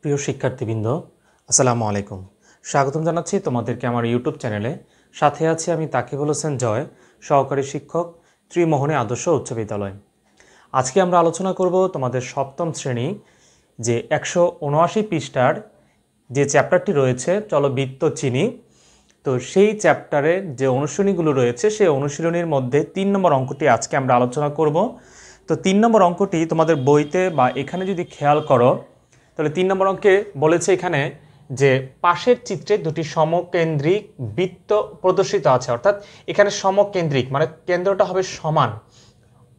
প্রিয় শিক্ষার্থীবৃন্দ, আসসালামু আলাইকুম। স্বাগতম জানাচ্ছি তোমাদেরকে আমার ইউটিউব চ্যানেলে। সাথে আছি আমি তাকিবুল হোসেন জয়, সহকারী শিক্ষক, ত্রিমোহনী আদর্শ উচ্চ বিদ্যালয়। আজকে আমরা আলোচনা করব তোমাদের সপ্তম শ্রেণী যে 179 পৃষ্ঠার যে চ্যাপ্টারটি রয়েছে চলো বৃত্ত চিনি। তো সেই চ্যাপ্টারে যে অনুশীলনীগুলো রয়েছে সেই অনুশীলনীর মধ্যে 3 নম্বর অঙ্কটি আজকে আমরা আলোচনা করব। তো 3 নম্বর অঙ্কটি তোমাদের বইতে বা এখানে যদি খেয়াল করো তাহলে 3 নম্বর অঙ্কে বলেছে এখানে যে পাশের চিত্রে দুটি সমকেন্দ্রিক বৃত্ত প্রদর্শিত আছে, অর্থাৎ এখানে সমকেন্দ্রিক মানে কেন্দ্রটা হবে সমান।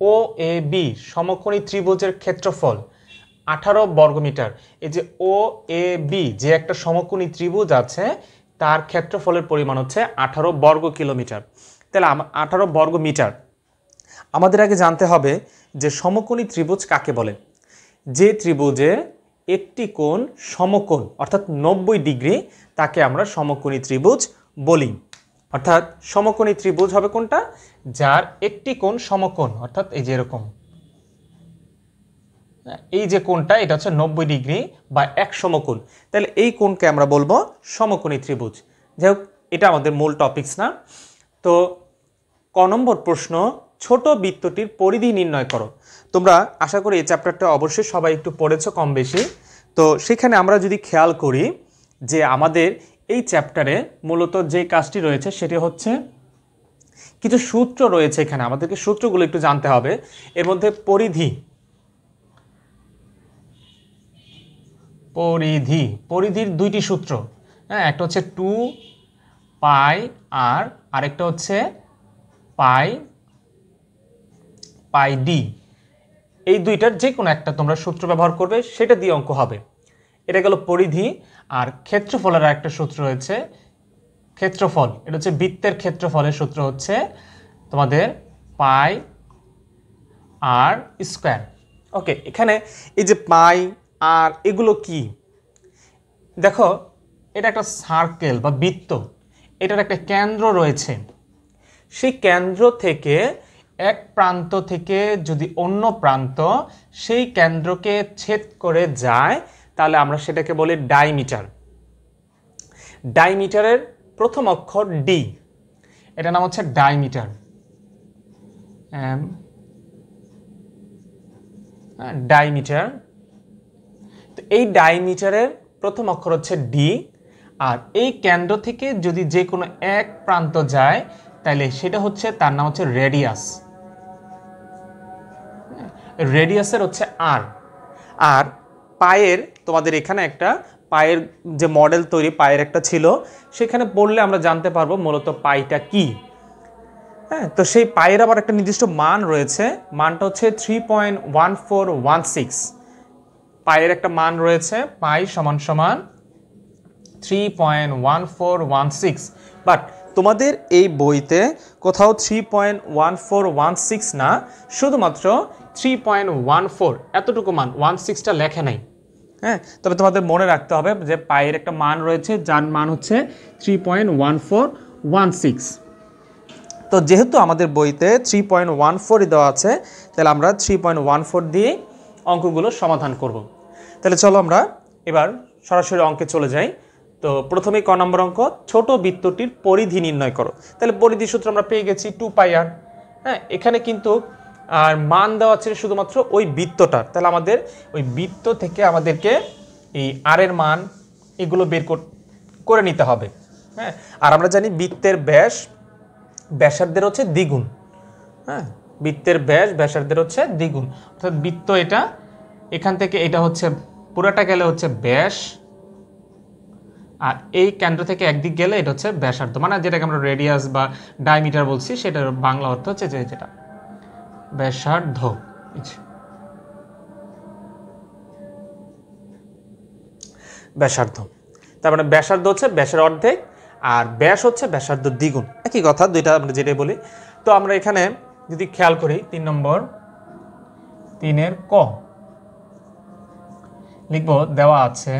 ও এ বি সমকোণী ত্রিভুজের ক্ষেত্রফল 18 বর্গমিটার। এই যে ও এ বি যে একটা সমকোণী ত্রিভুজ আছে তার ক্ষেত্রফলের পরিমাণ হচ্ছে 18 বর্গ কিলোমিটার। তাহলে 18 বর্গ মিটার। আমাদের আগে জানতে হবে যে সমকোণী ত্রিভুজ কাকে বলে। যে ত্রিভুজে একটি কোণ সমকোণ অর্থাৎ 90 ডিগ্রি তাকে আমরা সমকোণী ত্রিভুজ বলি। অর্থাৎ সমকোণী ত্রিভুজ হবে কোনটা? যার একটি কোণ সমকোণ, অর্থাৎ এই যে এরকম, এই যে কোণটা এটা হচ্ছে 90 ডিগ্রি বা এক সমকোণ। তাহলে এই কোণকে আমরা বলবো সমকোণী ত্রিভুজ। যাই হোক, এটা আমাদের মূল টপিকস না। তো ক নম্বর প্রশ্ন, ছোট বৃত্তটির পরিধি নির্ণয় করো। তোমরা আশা করি এই চ্যাপ্টারটা অবশ্যই সবাই একটু পড়েছো কম বেশি। তো সেখানে আমরা যদি খেয়াল করি যে আমাদের এই চ্যাপ্টারে মূলত যে কাজটি রয়েছে সেটি হচ্ছে কিছু সূত্র রয়েছে। এখানে আমাদেরকে সূত্রগুলো একটু জানতে হবে। এর মধ্যে পরিধির দুইটি সূত্র, হ্যাঁ, একটা হচ্ছে 2 পাই আর আরেকটা হচ্ছে পাই ডি। এই দুইটার যে কোনো একটা তোমরা সূত্র ব্যবহার করবে, সেটা দিয়ে অঙ্ক হবে। এটা গেল পরিধি। আর ক্ষেত্রফলের একটা সূত্র রয়েছে, ক্ষেত্রফল, এটা হচ্ছে বৃত্তের ক্ষেত্রফলের সূত্র হচ্ছে তোমাদের পাই আর স্কোয়ার। ওকে, এখানে এই যে পাই আর এগুলো কি দেখো, এটা একটা সার্কেল বা বৃত্ত, এটার একটা কেন্দ্র রয়েছে। সেই কেন্দ্র থেকে এক প্রান্ত থেকে যদি অন্য প্রান্ত সেই কেন্দ্রকে ছেদ করে যায় তাহলে আমরা সেটাকে বলি ডাইমিটার। ডাইমিটারের প্রথম অক্ষর ডি, এটার নাম হচ্ছে ডাইমিটার। ডাইমিটার। তো এই ডাইমিটারের প্রথম অক্ষর হচ্ছে ডি। আর এই কেন্দ্র থেকে যদি যে কোনো এক প্রান্ত যায় তাহলে সেটা হচ্ছে, তার নাম হচ্ছে রেডিয়াস। রেডিয়াসের হচ্ছে আর। আর পায়ের, তোমাদের এখানে একটা পায়ের যে মডেল তৈরি পায়ের একটা ছিল, সেখানে পড়লে আমরা জানতে পারবো মূলত পাইটা কি। হ্যাঁ, তো সেই পায়ের আবার একটা নির্দিষ্ট মান রয়েছে, মানটা হচ্ছে 3.1416। পায়ের একটা মান রয়েছে, পাই সমান সমান 3.1416। বাট তোমাদের এই বইতে কোথাও 3.1416 না, শুধুমাত্র 3.14 এতটুকু মান, 16টা লেখে নাই। হ্যাঁ, তবে তোমাদের মনে রাখতে হবে যে পায়ের একটা মান রয়েছে যার মান হচ্ছে 3.1416। তো যেহেতু আমাদের বইতে 3.14 দেওয়া আছে, তাহলে আমরা 3.14 দিয়ে অঙ্কগুলো সমাধান করব। তাহলে চলো আমরা এবার সরাসরি অঙ্কে চলে যাই। তো প্রথমেই ক নম্বর অঙ্ক, ছোট বৃত্তটির পরিধি নির্ণয় করো। তাহলে পরিধি সূত্র আমরা পেয়ে গেছি 2 পাই আর। হ্যাঁ, এখানে কিন্তু আর মান দেওয়া আছে শুধুমাত্র ওই বৃত্তটার। তাহলে আমাদের ওই বৃত্ত থেকে আমাদেরকে এই আর এর মান এগুলো বের করে নিতে হবে। হ্যাঁ, আর আমরা জানি বৃত্তের ব্যাস ব্যাসার্ধের হচ্ছে দ্বিগুণ। হ্যাঁ, বৃত্তের ব্যাস ব্যাসার্ধের হচ্ছে দ্বিগুণ। অর্থাৎ বৃত্ত এটা, এখান থেকে এটা হচ্ছে পুরাটা গেলে হচ্ছে ব্যাস, আর এই কেন্দ্র থেকে একদিক গেলে এটা হচ্ছে ব্যাসার্ধ, মানে যেটাকে আমরা রেডিয়াস বা ডায়ামিটার বলছি, সেটার বাংলা অর্থ হচ্ছে যে যেটা ব্যাসার্ধ। ব্যাসার্ধ, তার মানে ব্যাসার্ধ হচ্ছে ব্যাসের অর্ধেক আর ব্যাস হচ্ছে ব্যাসার্ধ দ্বিগুণ, একই কথা, দুইটা আমরা যেটাই বলি। তো আমরা এখানে যদি খেয়াল করি 3 নম্বর, 3-এর ক লিখব, দেওয়া আছে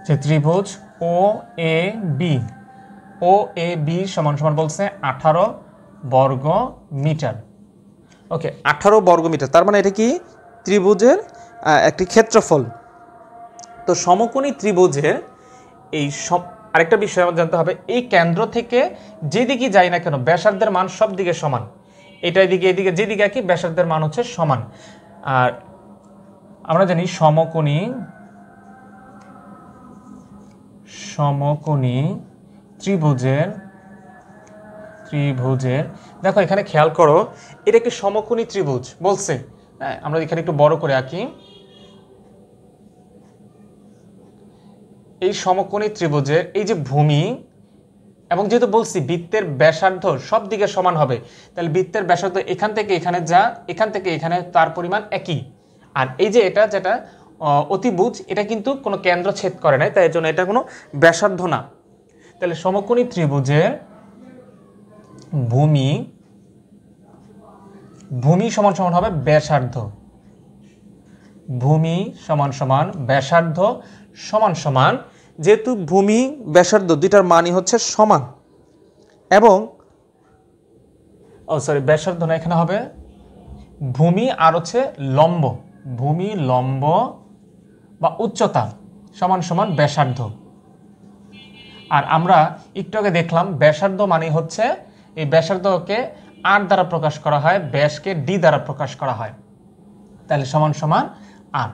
যে ত্রিভুজ ও এ বি সমান সমান বলছে 18 বর্গ মিটার। ওকে 18 বর্গমিটার, তার মানে এটা কি ত্রিভুজের একটি ক্ষেত্রফল। তো সমকোণী ত্রিভুজের এই আরেকটা বিষয় আমাদের জানতে হবে, এই কেন্দ্র থেকে যেদিকে যাই না কেন ব্যাসার্ধের মান সব দিকে সমান। এটা এদিকে এদিকে যেদিকে একই ব্যাসার্ধের মান হচ্ছে সমান। আর আমরা জানি সমকোণী ত্রিভুজের দেখো এখানে খেয়াল করো, এটা একটি সমকোণী ত্রিভুজ বলছে। হ্যাঁ, আমরা এখানে একটু বড় করে আঁকি। এই সমকোণী ত্রিভুজের এই যে ভূমি, এবং যেহেতু বলছি বৃত্তের ব্যাসার্ধ সব দিকে সমান হবে, তাহলে বৃত্তের ব্যাসার্ধ এখান থেকে এখানে যা, এখান থেকে এখানে তার পরিমাণ একই। আর এই যে এটা যেটা অতিভুজ, এটা কিন্তু কোনো কেন্দ্র ছেদ করে নাই, তাই জন্য এটা কোনো ব্যাসার্ধ না। তাহলে সমকোণী ত্রিভুজের ভূমি সমান সমান হবে ব্যাসার্ধ। ভূমি সমান সমান ব্যাসার্ধ সমান সমান, যেহেতু ভূমি ব্যাসার্ধ দুইটার মানই হচ্ছে সমান, এবং ব্যাসার্ধ না, এখানে হবে ভূমি আর হচ্ছে লম্ব, ভূমি লম্ব বা উচ্চতা সমান সমান ব্যাসার্ধ। আর আমরা একটু আগে দেখলাম ব্যাসার্ধ মানে হচ্ছে, এই ব্যাসার্ধকে আর দ্বারা প্রকাশ করা হয়, ব্যাসকে ডি দ্বারা প্রকাশ করা হয়, তাহলে সমান সমান আর।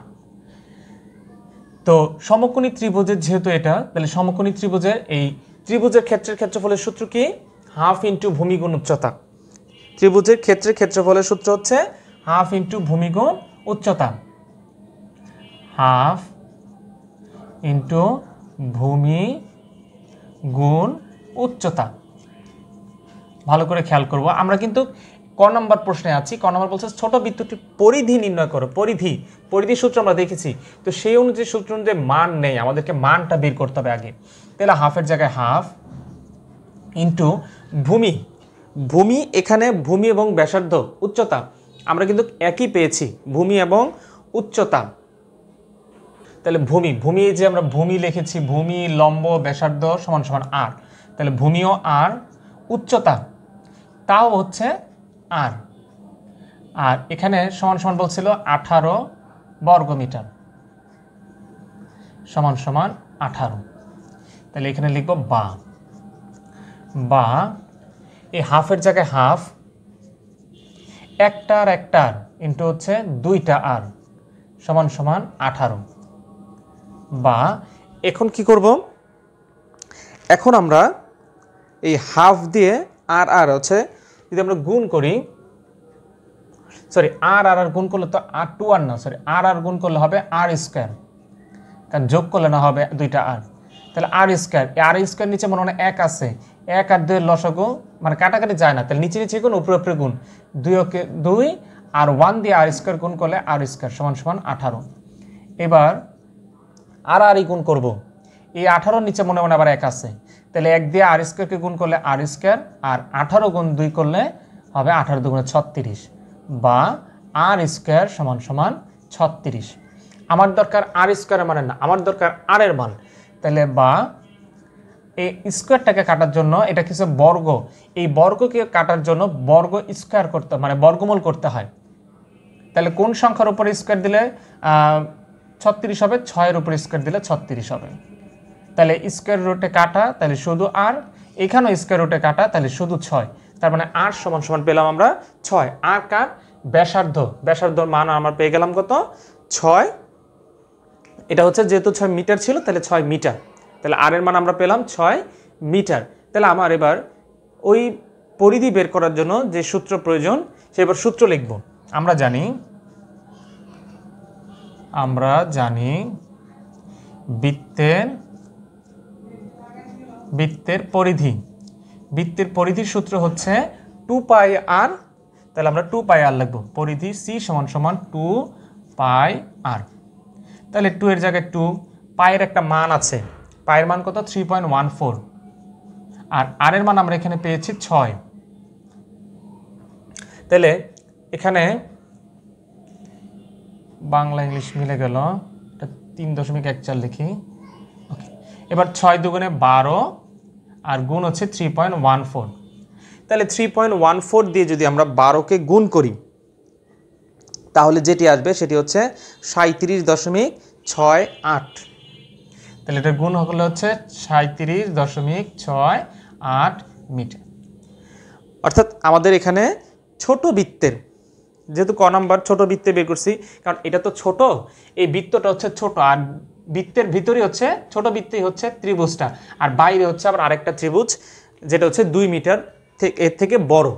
তো সমকোণী ত্রিভুজের যেহেতু এটা, তাহলে সমকোণী ত্রিভুজের এই ত্রিভুজের ক্ষেত্রফলের সূত্র কি? হাফ ইন্টু ভূমি গুণ উচ্চতা। ত্রিভুজের ক্ষেত্রফলের সূত্র হচ্ছে হাফ ইন্টু ভূমি গুণ উচ্চতা। হাফ ইন্টু ভূমি গুণ উচ্চতা। ভালো করে খেয়াল করব, আমরা কিন্তু ক নম্বর প্রশ্নে আছি। ক নম্বর বলছে ছোট বৃত্তটির পরিধি নির্ণয় করো। পরিধি সূত্র আমরা দেখেছি, তো সেই অনুযায়ী সূত্র অনুযায়ী মান নেই, আমাদেরকে মানটা বের করতে হবে আগে। তাহলে হাফের জায়গায় হাফ ইন্টু ভূমি, এখানে ভূমি এবং ব্যাসার্ধ উচ্চতা আমরা কিন্তু একই পেয়েছি, ভূমি এবং উচ্চতা। তাহলে ভূমি যে আমরা ভূমি লিখেছি, ভূমি লম্ব ব্যাসার্ধ সমান সমান আর, তাহলে ভূমিও আর, উচ্চতা তাও হচ্ছে আর। আর এখানে সমান সমান বলছিল 18 বর্গমিটার সমান সমান 18। তাহলে এখানে লিখব বা এই হাফের জায়গায় হাফ, একটার ইন্টু হচ্ছে দুইটা আর সমান সমান 18। বা এখন কি করব, এখন আমরা এই হাফ দিয়ে আর হচ্ছে যদি আমরা গুণ করি, আর গুণ করলে তো আর টু আর না, আর গুণ করলে হবে আর স্কোয়ার, কারণ যোগ করলে না হবে দুইটা আর, তাহলে আর স্কোয়ার নিচে মনে হয় 1 আছে, 1 আর 2 লসাগু মানে কাটাকাটি যায় না, তাহলে নিচে গুণ উপরে গুণ, 2 আর 1 দিয়ে আর স্কোয়ার গুণ করলে আর স্কোয়ার সমান সমান 18। এবার আর গুণ করব, এই 18 নিচে মনে আবার 1 আছে, তাহলে 1 দিয়ে আর স্কোয়ারকে গুণ করলে আর স্কোয়ার, আর 18 গুণ 2 করলে হবে 18 2 36, বা আর স্কোয়ার সমান সমান 36। আমার দরকার আর স্কোয়ারের মানে না, আমার দরকার আর এর মান। তাহলে বা এই স্কোয়ারটাকে কাটার জন্য, এটা কিছু বর্গ, এই বর্গকে কাটার জন্য বর্গ স্কোয়ার করতে মানে বর্গমূল করতে হয়। তাহলে কোন সংখ্যার উপরে স্কোয়ার দিলে 36 হবে? 6-এর উপরে স্কোয়ার দিলে 36 হবে। তাহলে স্কোয়ার রুটে কাটা, তাহলে শুধু আর, এখানেও স্কোয়ার রুটে কাটা, তাহলে শুধু 6। তার মানে আর সমান সমান পেলাম আমরা 6। আর কার? ব্যাসার্ধর মান আমরা পেয়ে গেলাম কত? 6। এটা হচ্ছে যেহেতু 6 মিটার ছিল, তাহলে 6 মিটার, তাহলে আর এর মান আমরা পেলাম 6 মিটার। তাহলে আমার এবার ওই পরিধি বের করার জন্য যে সূত্র প্রয়োজন, সেবার সূত্র লিখব। আমরা জানি বৃত্তের পরিধির সূত্র হচ্ছে 2 পাই আর। তাহলে আমরা 2 পাই আর লিখব। পরিধি সি সমান সমান 2 পাই আর। তাহলে 2 এর জায়গায় 2, পায়ের একটা মান আছে, পায়ের মান কত? 3.14, আর আর এর মান আমরা এখানে পেয়েছি 6। তাহলে এখানে বাংলা ইংলিশ মিলে গেল, এটা 3.14 লিখি। ওকে, এবার 6 দুগুণে 12 আর গুণ হচ্ছে 3.14। তাহলে 3.14 দিয়ে যদি আমরা 12কে গুণ করি, তাহলে যেটি আসবে সেটি হচ্ছে 37.68। তাহলে এটার গুণ হলে হচ্ছে 37.68 মিটার। অর্থাৎ আমাদের এখানে ছোট বৃত্তের, যেহেতু ক নাম্বার ছোট বৃত্তে বের করছি, কারণ এটা তো ছোট, এই বৃত্তটা হচ্ছে ছোট, আর বৃত্তের ভিতরে হচ্ছে ছোট বৃত্তই হচ্ছে ত্রিভুজটা, আর বাইরে হচ্ছে আবার আরেকটা ত্রিভুজ যেটা হচ্ছে 2 মিটার এর থেকে বড়।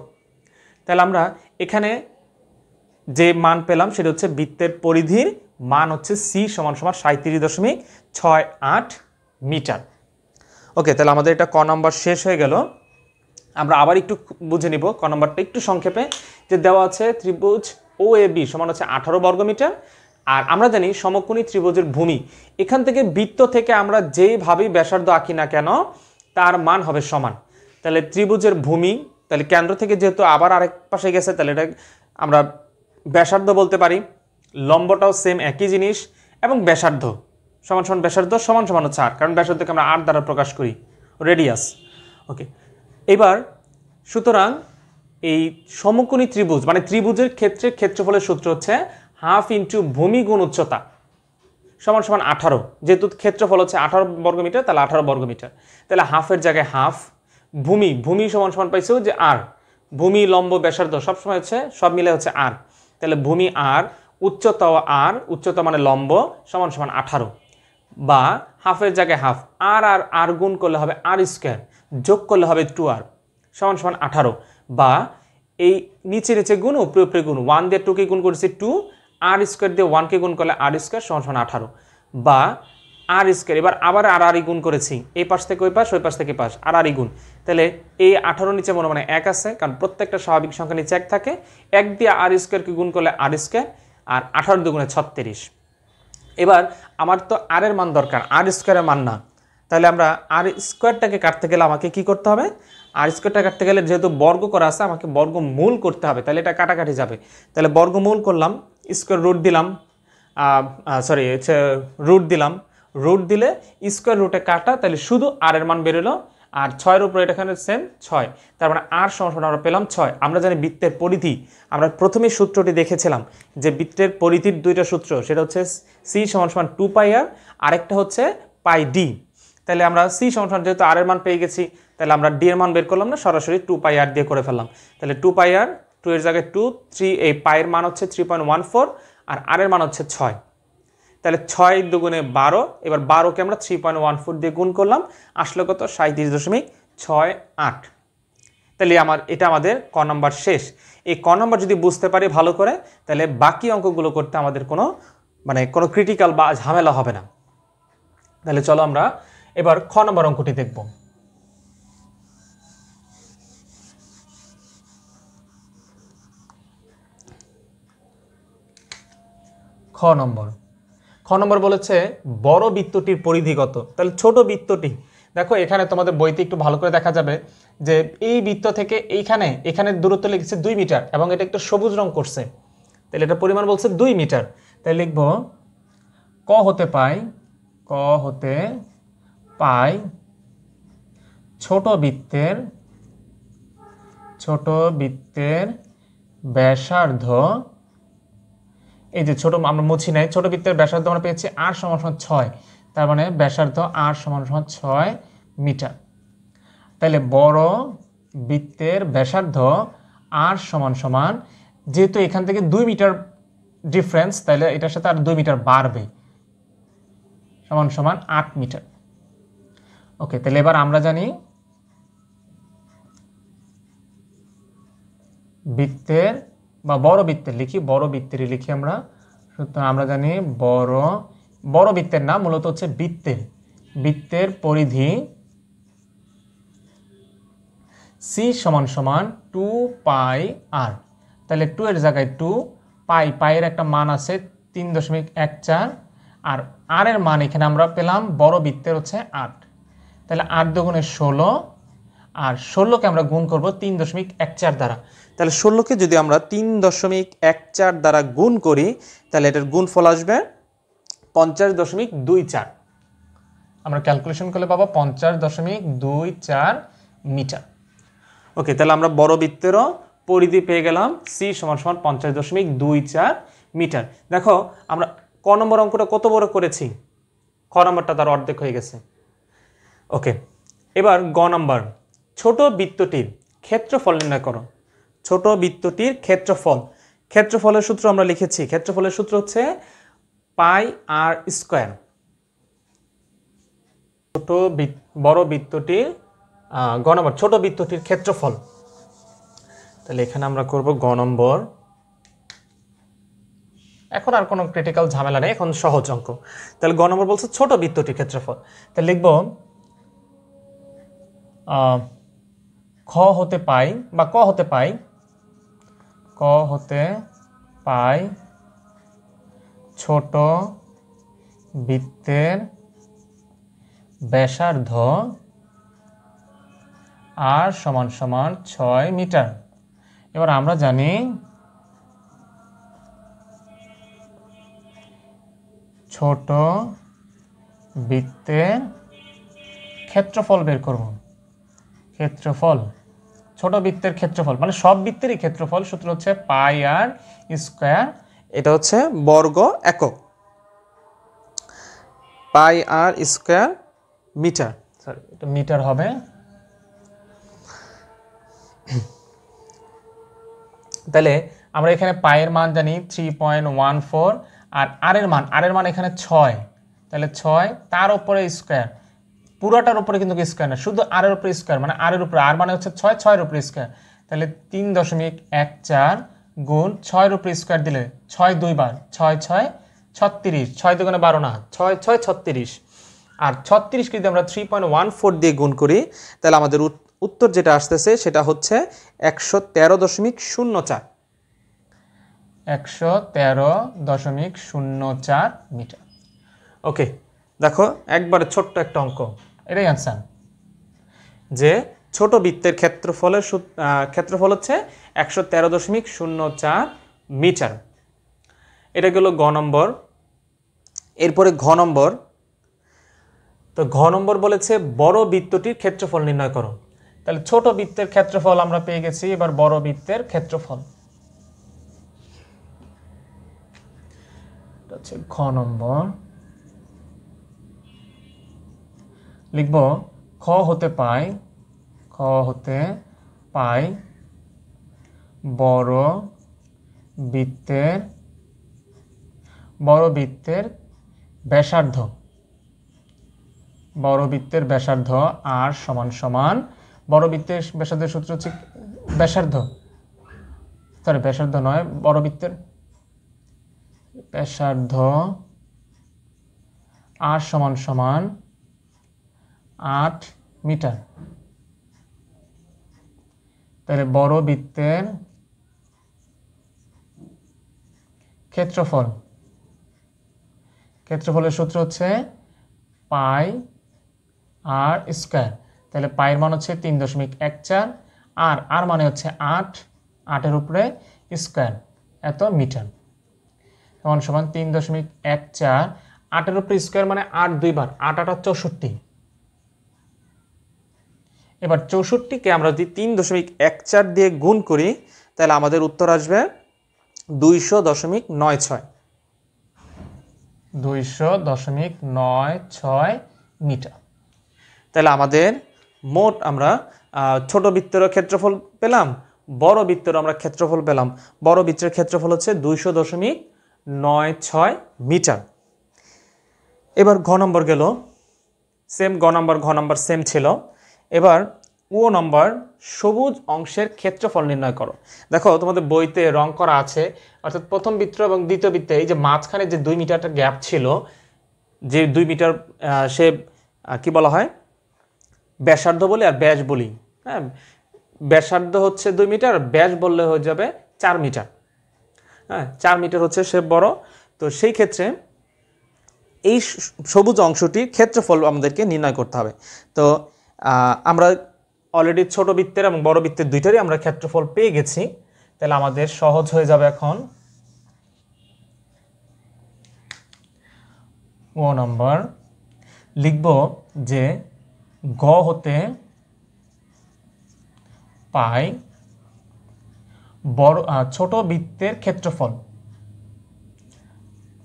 তাহলে আমরা এখানে যে মান পেলাম সেটা হচ্ছে বৃত্তের পরিধির মান হচ্ছে সি সমান সমান 37.68 মিটার। ওকে, তাহলে আমাদের এটা ক নাম্বার শেষ হয়ে গেল। আমরা আবার একটু বুঝে নিব ক নাম্বারটা একটু সংক্ষেপে, যে দেওয়া আছে ত্রিভুজ ও এ বি সমান হচ্ছে 18 বর্গমিটার। আর আমরা জানি সমকোণী ত্রিভুজের ভূমি, এখান থেকে বৃত্ত থেকে আমরা যেইভাবেই ব্যাসার্ধ আঁকি না কেন তার মান হবে সমান। তাহলে ত্রিভুজের ভূমি, তাহলে কেন্দ্র থেকে যেহেতু আবার আরেক পাশে গেছে, তাহলে এটা আমরা ব্যাসার্ধ বলতে পারি। লম্বটাও সেম একই জিনিস, এবং ব্যাসার্ধ সমান সমান ব্যাসার্ধ সমান সমান হচ্ছে আর, কারণ ব্যাসার্ধকে আমরা আর দ্বারা প্রকাশ করি, রেডিয়াস। ওকে, এবার সুতরাং এই সমকোণী ত্রিভুজ মানে ত্রিভুজের ক্ষেত্রে ক্ষেত্রফলের সূত্র হচ্ছে হাফ ইন্টু ভূমি গুণ উচ্চতা সমান সমান 18। যেহেতু ক্ষেত্রফল হচ্ছে 18 বর্গমিটার, তাহলে 18 বর্গমিটার। তাহলে হাফের জায়গায় হাফ, ভূমি সমান সমান পাইছো যে আর, ভূমি লম্ব ব্যাসার্ধ সবসময় হচ্ছে সব মিলে হচ্ছে আর। তাহলে ভূমি আর, উচ্চতাও আর, উচ্চতা মানে লম্ব সমান সমান 18, বা হাফের জায়গায় হাফ, আর আর আর গুণ করলে হবে আর স্কোয়ার, যোগ করলে হবে 2r সমান সমান 18, বা এই নিচে নিচে গুণ উপরে উপরে গুণ, 1 দিয়ে 2 কে গুণ করেছি 2, আর স্কোয়ার দিয়ে 1 কে গুণ করলে আর স্কোয়ার সমান সমান 18, বা আর স্কোয়ার এবার আবার আর আর গুণ করেছি, এই পাশ থেকে ওই পাশ, ওই পাশ থেকে পাশ, আর আর গুণ। তাহলে এই 18 নিচে মনে মানে 1 আছে, কারণ প্রত্যেকটা স্বাভাবিক সংখ্যা নিচে 1 থাকে। 1 দিয়ে আর স্কোয়ারকে গুণ করলে আর স্কোয়ার, আর 18 দুগুণে 36। এবার আমার তো আর এর মান দরকার, আর স্কোয়ারের মান না। তাহলে আমরা আর স্কোয়ারটাকে কাটতে গেলে আমাকে কি করতে হবে? আর স্কোয়ারটা কাটতে গেলে যেহেতু বর্গ করা আছে আমাকে বর্গমূল করতে হবে, তাহলে এটা কাটাকাটি যাবে। তাহলে বর্গমূল করলাম, স্কোয়ার রুট দিলাম, রুট দিলাম, রুট দিলে স্কোয়ার রুটে কাটা, তাহলে শুধু আর এর মান বেরোলো। আর 6-এর উপরে এখানে সেম 6, তার মানে আর সমান আমরা পেলাম 6। আমরা জানি বৃত্তের পরিধি, আমরা প্রথমেই সূত্রটি দেখেছিলাম যে বৃত্তের পরিধির দুইটা সূত্র, সেটা হচ্ছে সি সমান সমান 2πr, আরেকটা হচ্ছে πd। তাহলে আমরা সি সমান সমান যেহেতু আর এর মান পেয়ে গেছি, তাহলে আমরা ডি এর মান বের করলাম না, সরাসরি 2πr দিয়ে করে ফেললাম। তাহলে 2πr, 2 এর জায়গায় 2, 3, এই পায়ের মান হচ্ছে 3.14, আর আর এর মান হচ্ছে 6। তাহলে 6 দুগুণে 12, এবার 12কে আমরা 3.14 দিয়ে গুণ করলাম, আসলে কত? 37.68। তাহলে এটা আমাদের ক নাম্বার শেষ। এই ক নাম্বার যদি বুঝতে পারি ভালো করে, তাহলে বাকি অঙ্কগুলো করতে আমাদের কোনো ক্রিটিক্যাল বা ঝামেলা হবে না। তাহলে চলো আমরা এবার খ নাম্বার অঙ্কটি দেখব। খ নম্বর বলেছে বড় বৃত্তটির পরিধি কত? তাহলে ছোট বৃত্তটি, দেখো এখানে তোমাদের বইতে একটু ভালো করে দেখা যাবে যে এই বৃত্ত থেকে এখানে দূরত্ব লিখেছে 2 মিটার, এবং এটা একটু সবুজ রং করছে, তাহলে এটা পরিমাণ বলছে 2 মিটার। তাই লিখব ক হতে পাই ছোট বৃত্তের ব্যাসার্ধ, এই যে ছোট আমরা মুছি নাই, ছোট বৃত্তের ব্যাসার্ধ আমরা পেয়েছি আর সমান সমান 6, তার মানে ব্যাসার্ধ আর সমান সমান 6 মিটার। তাহলে বড় বৃত্তের ব্যাসার্ধ আর সমান সমান, যেহেতু এখান থেকে 2 মিটার ডিফারেন্স, তাহলে এটার সাথে আর 2 মিটার বাড়বে, সমান সমান 8 মিটার। ওকে, তাহলে এবার আমরা জানি বৃত্তের বা বড় বৃত্তের লিখি আমরা। সুতরাং আমরা জানি বড় বৃত্তের নাম মূলত হচ্ছে বৃত্তের পরিধি সি সমান সমান 2πr। তাহলে 2 এর জায়গায় 2, পাইয়ের একটা মান আছে 3.14, আর আর এর মান এখানে আমরা পেলাম বড় বৃত্তের হচ্ছে 8। তাহলে 8 দুগুণে 16, আর 16কে আমরা গুণ করব 3.14 দ্বারা। তাহলে 16কে যদি আমরা 3.14 দ্বারা গুণ করি, তাহলে এটার গুণফল আসবে 50.24। আমরা ক্যালকুলেশন করলে পাবো 50.24 মিটার। ওকে, তাহলে আমরা বড় বৃত্তেরও পরিধি পেয়ে গেলাম, সি সমান সমান 50.24 মিটার। দেখো আমরা ক নম্বর অঙ্কটা কত বড় করেছি, খ নম্বরটা তার অর্ধেক হয়ে গেছে। ওকে, এবার গ নম্বর, ছোট বৃত্তটির ক্ষেত্রফল নির্ণয় করো। ছোট বৃত্তটির ক্ষেত্রফল, ক্ষেত্রফলের সূত্র আমরা লিখেছি, ক্ষেত্রফলের সূত্র হচ্ছে পাই আর স্কোয়ার। বড় বৃত্তটির গ নম্বর, ছোট বৃত্তটির ক্ষেত্রফল। তাহলে এখানে আমরা করব গ নম্বর। এখন আর কোনো ক্রিটিক্যাল ঝামেলা নেই, এখন সহজ অঙ্ক। তাহলে গ নম্বর বলছে ছোট বৃত্তটির ক্ষেত্রফল। তাহলে লিখব খ হতে পাই বা ক হতে পাই, ক হতে পাই ছোট বৃত্তের ব্যাসার্ধ আর সমান সমান 6 মিটার। এবার আমরা জানি ছোট বৃত্তের ক্ষেত্রফল বের করব। ক্ষেত্রফল, ছোট বৃত্তের ক্ষেত্রফল মানে সব বৃত্তেরই ক্ষেত্রফল, সূত্র হচ্ছে পাই আর স্কোয়ার। এটা হচ্ছে বর্গ একক, পাই আর স্কোয়ার মিটার, সরি এটা মিটার হবে। তাহলে আমরা এখানে পায়ের মান জানি 3.14 আর আর এর মান এখানে 6, তাহলে 6 তার উপরে স্কোয়ার, পুরোটার উপরে কিন্তু স্কোয়ার না, শুধু আর এর উপরে স্কোয়ার, মানে আর এর উপরে, আর মানে হচ্ছে 6, 6 এর উপরে স্কোয়ার। তাহলে 3.14 গুণ 6 এর উপরে স্কোয়ার দিলে 6 2 বার 6 6 36, 6 দুগুণে 12 না, 6 6 36, আর 36 যদি আমরা 3.14 দিয়ে গুণ করি তাহলে আমাদের উত্তর যেটা আসতেছে সেটা হচ্ছে 113.04, 113.04 মিটার। ওকে, দেখো একবারে ছোট্ট একটা অঙ্ক, এটাই অ্যান্সার, যে ছোট বৃত্তের ক্ষেত্রফল হচ্ছে 113.04 মিটার। এটা গেল গ নম্বর। এরপরে ঘ নম্বর। তো ঘ নম্বর বলেছে বড় বৃত্তটির ক্ষেত্রফল নির্ণয় করো। তাহলে ছোট বৃত্তের ক্ষেত্রফল আমরা পেয়ে গেছি, এবার বড় বৃত্তের ক্ষেত্রফল হচ্ছে ঘ নম্বর। লিখব খ হতে পাই বড় বৃত্তের ব্যাসার্ধ, বড় বৃত্তের ব্যাসার্ধ আর সমান সমান, বড় বৃত্তের ব্যাসার্ধের সূত্র হচ্ছে ব্যাসার্ধ নয়, বড় বৃত্তের ব্যাসার্ধ আর সমান সমান 8 মিটার। তাহলে বড় বৃত্তের ক্ষেত্রফলের সূত্র হচ্ছে পাই আর স্কোয়ার। তাহলে পায়ের মান হচ্ছে 3.14 আর মানে হচ্ছে 8, 8-এর উপরে স্কোয়ার, এত মিটার, সমান সমান 3.14, 8-এর উপরে স্কোয়ার মানে 8 2 বার 8 8 64। এবার 64কে আমরা যদি 3.14 দিয়ে গুণ করি তাহলে আমাদের উত্তর আসবে 200.96, 200.96 মিটার। তাহলে আমাদের মোট আমরা ছোট বৃত্তেরও ক্ষেত্রফল পেলাম, বড় বৃত্তেরও আমরা ক্ষেত্রফল পেলাম। বড় বৃত্তের ক্ষেত্রফল হচ্ছে 200.96 মিটার। এবার ঘ নম্বর গেল, সেম ঘ নম্বর সেম ছিল। এবার ও নম্বর, সবুজ অংশের ক্ষেত্রফল নির্ণয় করো। দেখো তোমাদের বইতে রং করা আছে, অর্থাৎ প্রথম বৃত্ত এবং দ্বিতীয় বৃত্তে এই যে মাঝখানে যে 2 মিটারটা গ্যাপ ছিল, যে 2 মিটার সে কি বলা হয়, ব্যাসার্ধ বলি আর ব্যাস বলি। হ্যাঁ, ব্যাসার্ধ হচ্ছে 2 মিটার, ব্যাস বললে হয়ে যাবে 4 মিটার। হ্যাঁ, 4 মিটার হচ্ছে সে বড়। তো সেই ক্ষেত্রে এই সবুজ অংশটির ক্ষেত্রফল আমাদেরকে নির্ণয় করতে হবে। তো আমরা অলরেডি ছোট বৃত্তের এবং বড় বৃত্তের দুইটারই আমরা ক্ষেত্রফল পেয়ে গেছি। তাহলে আমাদের সহজ হয়ে যাবে এখন ও নম্বর। লিখব যে গ হতে পাই ছোট বৃত্তের ক্ষেত্রফল,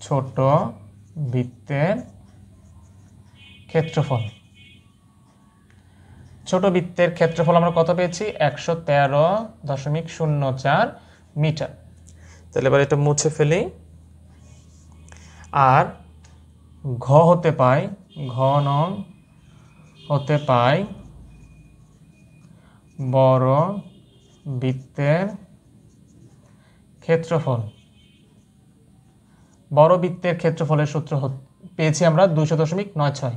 ছোট বৃত্তের ক্ষেত্রফল। ছোট বৃত্তের ক্ষেত্রফল আমরা কত পেয়েছি? 113.04 মিটার। তাহলে এবার এটা মুছে ফেলি। আর ঘ হতে পাই, ঘ নং হতে পাই বড় বৃত্তের ক্ষেত্রফল। বড় বৃত্তের ক্ষেত্রফলের সূত্র পেয়েছি আমরা 200.96।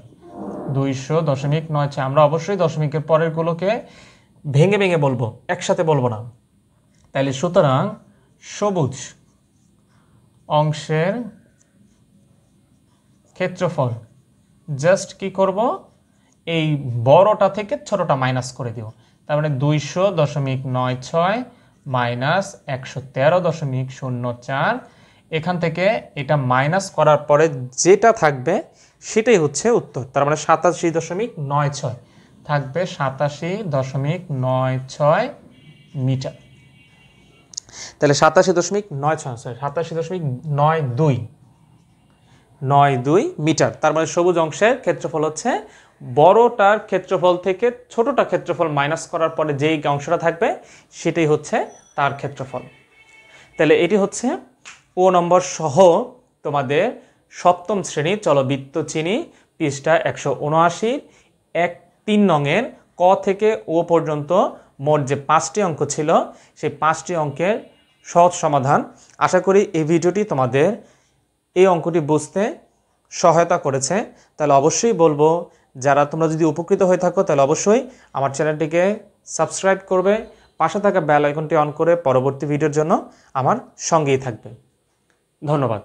200.96। আমরা অবশ্যই দশমিকের পরের গুলোকে ভেঙে ভেঙে বলবো, একসাথে বলবো না। তাহলে সুতরাং সবুজ অংশের ক্ষেত্রফল, জাস্ট কি করব, এই বড়টা থেকে ছোটটা মাইনাস করে দিব। তার মানে 200.96 মাইনাস 113.04। এখান থেকে এটা মাইনাস করার পরে যেটা থাকবে সেটাই হচ্ছে উত্তর। তার মানে 87.96 থাকবে, 87.96 মিটার। তাহলে 87.92 মিটার। তার মানে সবুজ অংশের ক্ষেত্রফল হচ্ছে বড়টার ক্ষেত্রফল থেকে ছোটটা ক্ষেত্রফল মাইনাস করার পরে যেই অংশটা থাকবে সেটাই হচ্ছে তার ক্ষেত্রফল। তাহলে এটি হচ্ছে ও নম্বর সহ তোমাদের সপ্তম শ্রেণী চলবৃত্ত চিনি পৃষ্ঠা 179 3 নংয়ের ক থেকে ও পর্যন্ত মোট যে 5টি অঙ্ক ছিল সেই 5টি অঙ্কের সহজ সমাধান। আশা করি এই ভিডিওটি তোমাদের এই অঙ্কটি বুঝতে সহায়তা করেছে। তাহলে অবশ্যই বলবো, যারা তোমরা যদি উপকৃত হয়ে থাকো তাহলে অবশ্যই আমার চ্যানেলটিকে সাবস্ক্রাইব করবে, পাশে থাকা বেল আইকনটি অন করে পরবর্তী ভিডিওর জন্য আমার সঙ্গেই থাকবে। ধন্যবাদ।